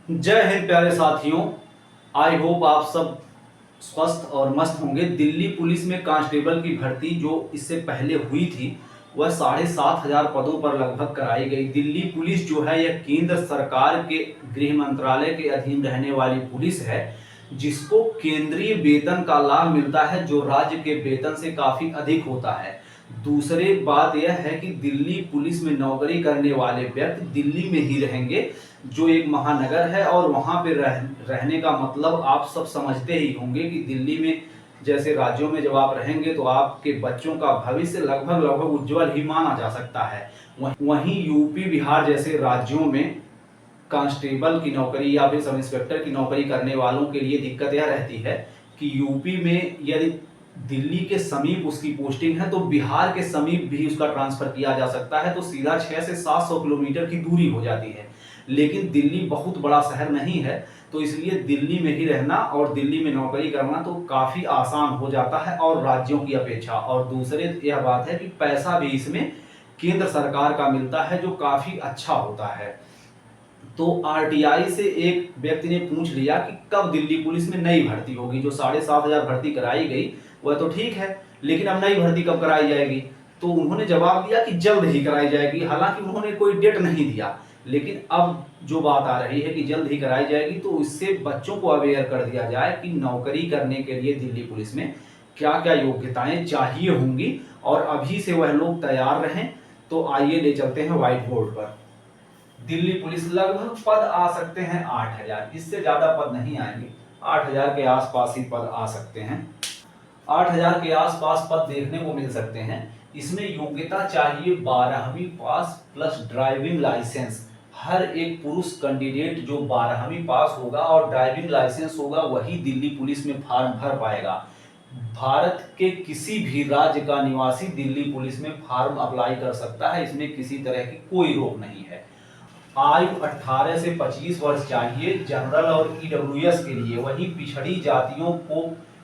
जय हिंद प्यारे साथियों। आई होप आप सब स्वस्थ और मस्त होंगे। दिल्ली पुलिस में कांस्टेबल की भर्ती जो इससे पहले हुई थी वह 7,500 पदों पर लगभग कराई गई। दिल्ली पुलिस जो है यह केंद्र सरकार के गृह मंत्रालय के अधीन रहने वाली पुलिस है, जिसको केंद्रीय वेतन का लाभ मिलता है जो राज्य के वेतन से काफी अधिक होता है। दूसरी बात यह है कि दिल्ली पुलिस में नौकरी करने वाले व्यक्ति दिल्ली में ही रहेंगे, जो एक महानगर है, और वहां पे रहने का मतलब आप सब समझते ही होंगे कि दिल्ली में जैसे राज्यों में जब आप रहेंगे तो आपके बच्चों का भविष्य लगभग लगभग उज्जवल ही माना जा सकता है। वहीं यूपी बिहार जैसे राज्यों में कांस्टेबल की नौकरी या फिर सब इंस्पेक्टर की नौकरी करने वालों के लिए दिक्कत यह रहती है कि यूपी में यदि दिल्ली के समीप उसकी पोस्टिंग है तो बिहार के समीप भी उसका ट्रांसफर किया जा सकता है, तो सीधा 6 से 700 किलोमीटर की दूरी हो जाती है। लेकिन दिल्ली बहुत बड़ा शहर नहीं है, तो इसलिए दिल्ली में ही रहना और दिल्ली में नौकरी करना तो काफ़ी आसान हो जाता है और राज्यों की अपेक्षा। और दूसरे यह बात है कि पैसा भी इसमें केंद्र सरकार का मिलता है जो काफ़ी अच्छा होता है। तो आरटीआई से एक व्यक्ति ने पूछ लिया कि कब दिल्ली पुलिस में नई भर्ती होगी। जो 7,500 भर्ती कराई गई वह तो ठीक है, लेकिन अब नई भर्ती कब कराई जाएगी? तो उन्होंने जवाब दिया कि जल्द ही कराई जाएगी। हालांकि उन्होंने कोई डेट नहीं दिया, लेकिन अब जो बात आ रही है कि जल्द ही कराई जाएगी, तो इससे बच्चों को अवेयर कर दिया जाए कि नौकरी करने के लिए दिल्ली पुलिस में क्या क्या योग्यताएं चाहिए होंगी और अभी से वह लोग तैयार रहें। तो आइए ले चलते हैं व्हाइट बोर्ड पर। दिल्ली पुलिस लगभग पद आ सकते हैं 8,000, इससे ज्यादा पद नहीं आएंगे। 8,000 के आसपास ही पद आ सकते हैं। 8,000 के आसपास पद देखने को मिल सकते हैं। इसमें योग्यता चाहिए 12वीं पास प्लस ड्राइविंग लाइसेंस। हर एक पुरुष कैंडिडेट जो 12वीं पास होगा और ड्राइविंग लाइसेंस होगा वही दिल्ली पुलिस में फॉर्म भर पाएगा। भारत के किसी भी राज्य का निवासी दिल्ली पुलिस में फॉर्म अप्लाई कर सकता है, इसमें किसी तरह की कोई रोक नहीं है। आयु 18 से 25 वर्ष चाहिए जनरल और ईडब्ल्यूएस के लिए। वहीं पिछड़ी जातियों को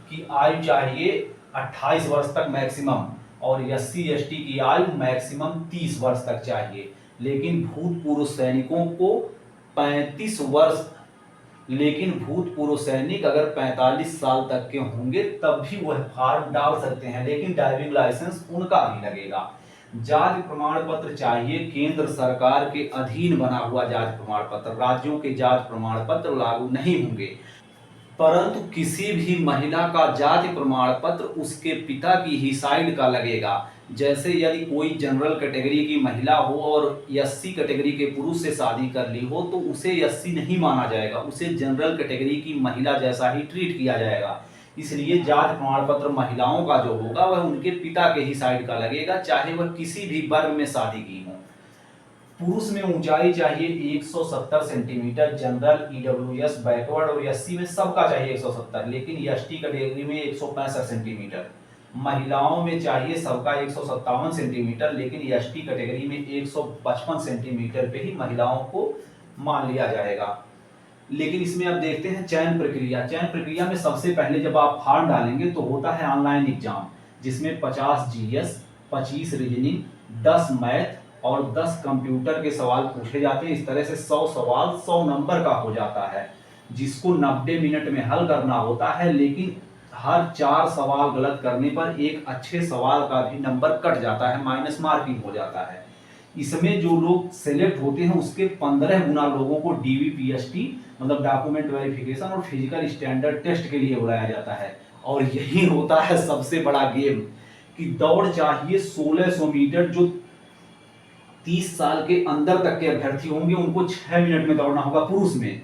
की आयु चाहिए 28 वर्ष तक मैक्सिमम, और एससी एसटी की आयु मैक्सिमम 30 वर्ष तक चाहिए। लेकिन भूतपूर्व सैनिकों को 35 वर्ष, लेकिन भूतपूर्व सैनिक अगर 45 साल तक के होंगे तब भी वह फॉर्म डाल सकते हैं, लेकिन ड्राइविंग लाइसेंस उनका भी लगेगा। जाति प्रमाण पत्र चाहिए, केंद्र सरकार के अधीन बना हुआ जाति प्रमाण पत्र। राज्यों के जाति प्रमाण पत्र लागू नहीं होंगे, परंतु किसी भी महिला का जाति प्रमाण पत्र उसके पिता की ही साइड का लगेगा। जैसे यदि कोई जनरल कैटेगरी की महिला हो और एससी कैटेगरी के पुरुष से शादी कर ली हो तो उसे एससी नहीं माना जाएगा, उसे जनरल कैटेगरी की महिला जैसा ही ट्रीट किया जाएगा। इसलिए जाति प्रमाण पत्र महिलाओं का जो होगा वह उनके पिता के ही साइड का लगेगा, चाहे वह किसी भी वर्ग में शादी की हो। पुरुष में ऊंचाई चाहिए 170 सेंटीमीटर, जनरल ईडब्ल्यूएस बैकवर्ड और एससी में सबका चाहिए 170, लेकिन एसटी कैटेगरी में 165 सेंटीमीटर। महिलाओं में चाहिए सबका 157 सेंटीमीटर, लेकिन एसटी कैटेगरी में 155 सेंटीमीटर पे ही महिलाओं को मान लिया जाएगा। लेकिन इसमें अब देखते हैं चयन प्रक्रिया। चयन प्रक्रिया में सबसे पहले जब आप फॉर्म डालेंगे तो होता है ऑनलाइन एग्जाम, जिसमें 50 जीएस, 25 रीजनिंग, 10 मैथ और 10 कंप्यूटर के सवाल पूछे जाते हैं। इस तरह से 100 सवाल 100 नंबर का हो जाता है, जिसको 90 मिनट में हल करना होता है। लेकिन हर 4 सवाल गलत करने पर एक अच्छे सवाल का भी नंबर कट जाता है, माइनस मार्किंग हो जाता है। इसमें जो लोग सेलेक्ट होते हैं उसके 15 गुना लोगों को डीवीपीएसटी मतलब डॉक्यूमेंट वेरिफिकेशन और फिजिकल स्टैंडर्ड टेस्ट के लिए बुलाया जाता है। और यही होता है सबसे बड़ा गेम कि दौड़ चाहिए 1600 मीटर। जो 30 साल के अंदर तक के अभ्यर्थी होंगे उनको 6 मिनट में दौड़ना होगा पुरुष में,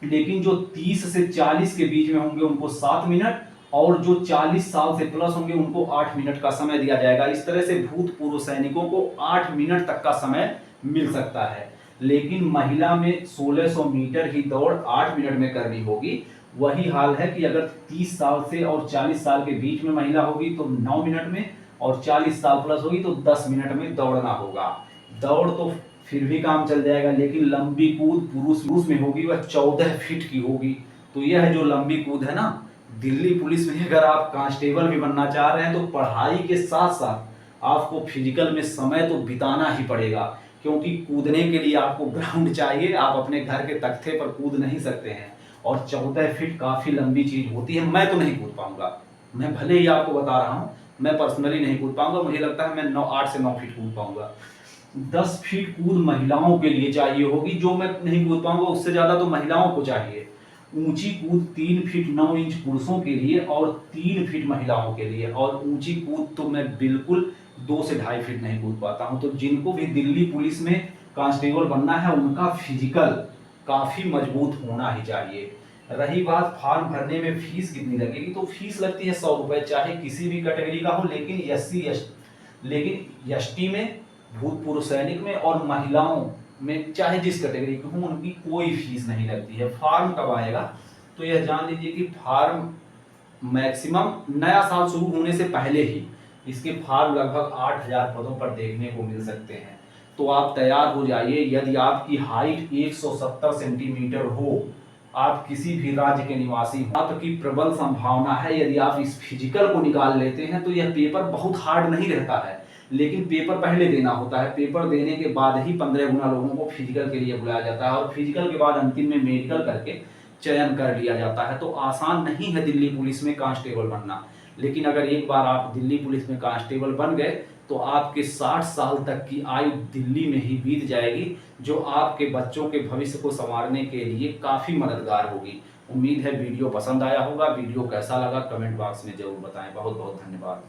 लेकिन जो 30 से 40 के बीच में होंगे उनको 7 मिनट, और जो 40 साल से प्लस होंगे उनको 8 मिनट का समय दिया जाएगा। इस तरह से भूतपूर्व सैनिकों को 8 मिनट तक का समय मिल सकता है। लेकिन महिला में 1600 मीटर ही दौड़ 8 मिनट में करनी होगी। वही हाल है कि अगर 30 साल से और 40 साल के बीच में महिला होगी तो 9 मिनट में, और 40 साल प्लस होगी तो 10 मिनट में दौड़ना होगा। दौड़ तो फिर भी काम चल जाएगा, लेकिन लंबी कूद पुरुष में होगी वह 14 फीट की होगी। तो यह जो लंबी कूद है ना, दिल्ली पुलिस में अगर आप कांस्टेबल भी बनना चाह रहे हैं तो पढ़ाई के साथ साथ आपको फिजिकल में समय तो बिताना ही पड़ेगा, क्योंकि कूदने के लिए आपको ग्राउंड चाहिए, आप अपने घर के तख्ते पर कूद नहीं सकते हैं। और 14 फीट काफ़ी लंबी चीज़ होती है, मैं तो नहीं कूद पाऊंगा। मैं भले ही आपको बता रहा हूँ, मैं पर्सनली नहीं कूद पाऊंगा, मुझे लगता है मैं 8 से 9 फीट कूद पाऊंगा। 10 फीट कूद महिलाओं के लिए चाहिए होगी, जो मैं नहीं कूद पाऊंगा, उससे ज़्यादा तो महिलाओं को चाहिए। ऊंची कूद 3 फीट 9 इंच पुरुषों के लिए और 3 फीट महिलाओं के लिए, और ऊंची कूद तो मैं बिल्कुल 2 से 2.5 फीट नहीं कूद पाता हूं। तो जिनको भी दिल्ली पुलिस में कांस्टेबल बनना है, उनका फिजिकल काफ़ी मजबूत होना ही चाहिए। रही बात फॉर्म भरने में फीस कितनी लगेगी, तो फीस लगती है 100 रुपये, चाहे किसी भी कैटेगरी का हो, लेकिन एसटी में, भूतपूर्व सैनिक में और महिलाओं में, चाहे जिस कैटेगरी की हो, उनकी कोई फीस नहीं लगती है। फॉर्म कब आएगा, तो यह जान लीजिए कि फॉर्म मैक्सिमम नया साल शुरू होने से पहले ही इसके फॉर्म लगभग 8000 पदों पर देखने को मिल सकते हैं। तो आप तैयार हो जाइए। यदि आपकी हाइट 170 सेंटीमीटर हो, आप किसी भी राज्य के निवासी हो, आपकी प्रबल संभावना है, यदि आप इस फिजिकल को निकाल लेते हैं तो यह पेपर बहुत हार्ड नहीं रहता है, लेकिन पेपर पहले देना होता है। पेपर देने के बाद ही 15 गुना लोगों को फिजिकल के लिए बुलाया जाता है, और फिजिकल के बाद अंतिम में मेडिकल करके चयन कर लिया जाता है। तो आसान नहीं है दिल्ली पुलिस में कांस्टेबल बनना, लेकिन अगर एक बार आप दिल्ली पुलिस में कांस्टेबल बन गए तो आपके 60 साल तक की आयु दिल्ली में ही बीत जाएगी, जो आपके बच्चों के भविष्य को संवारने के लिए काफ़ी मददगार होगी। उम्मीद है वीडियो पसंद आया होगा। वीडियो कैसा लगा कमेंट बॉक्स में जरूर बताएं। बहुत बहुत धन्यवाद।